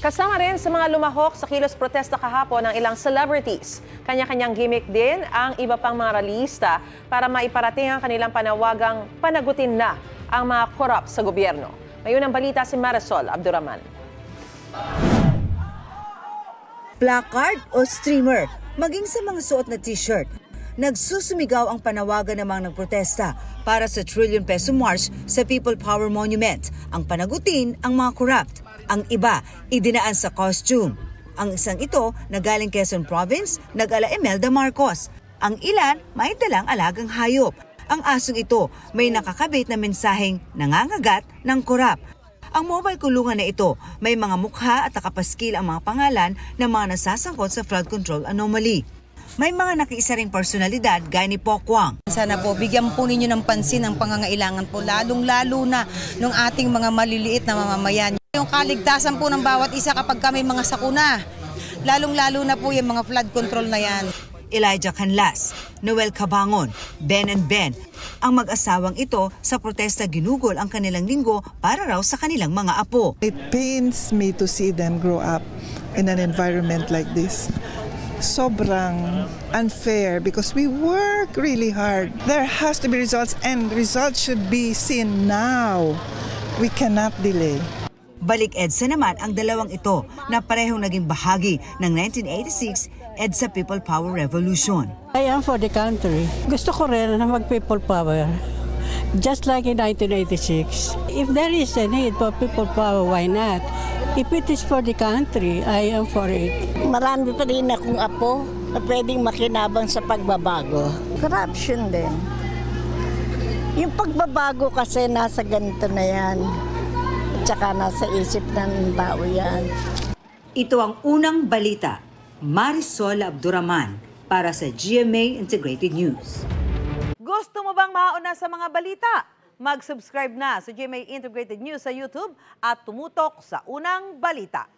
Kasama rin sa mga lumahok sa kilos protesta kahapon ng ilang celebrities. Kanya-kanyang gimmick din ang iba pang mga ralista para maiparating ang kanilang panawagang panagutin na ang mga korap sa gobyerno. Ngayon ang balita si Marisol Abduraman. Placard o streamer, maging sa mga suot na t-shirt, nagsusumigaw ang panawagan ng mga nagprotesta para sa trillion peso march sa People Power Monument. Ang panagutin ang mga corrupt. Ang iba, idinaan sa costume. Ang isang ito, nagaling Quezon Province, nag-ala Imelda Marcos. Ang ilan, may dalang alagang hayop. Ang asong ito, may nakakabit na mensaheng nangangagat ng corrupt. Ang mobile kulungan na ito, may mga mukha at nakapaskil ang mga pangalan ng mga nasasangkot sa flood control anomaly. May mga nakiisa ring personalidad gaya ni Pokwang. Sana po bigyan po ninyo ng pansin ang pangangailangan po, lalong-lalo na ng ating mga maliliit na mamamayan. Yung kaligtasan po ng bawat isa kapag kami mga sakuna, lalong-lalo na po yung mga flood control na yan. Elijah Canlas, Noel Cabangon, Ben and Ben. Ang mag-asawang ito sa protesta ginugol ang kanilang linggo para raw sa kanilang mga apo. It pains me to see them grow up in an environment like this. Sobrang unfair because we work really hard. There has to be results and results should be seen now. We cannot delay. Balik EDSA naman ang dalawang ito na parehong naging bahagi ng 1986 EDSA People Power Revolution. I am for the country. Gusto ko rin na mag-people power. Just like in 1986. If there is a need for people power, why not? If it is for the country, I am for it. Marami pa rin akong apo na pwedeng makinabang sa pagbabago. Corruption din. Yung pagbabago kasi nasa ganito na yan. At saka nasa isip ng tao yan. Ito ang unang balita. Marisol Abduraman para sa GMA Integrated News. Gusto mo bang mauna sa mga balita? Mag-subscribe na sa GMA Integrated News sa YouTube at tumutok sa unang balita.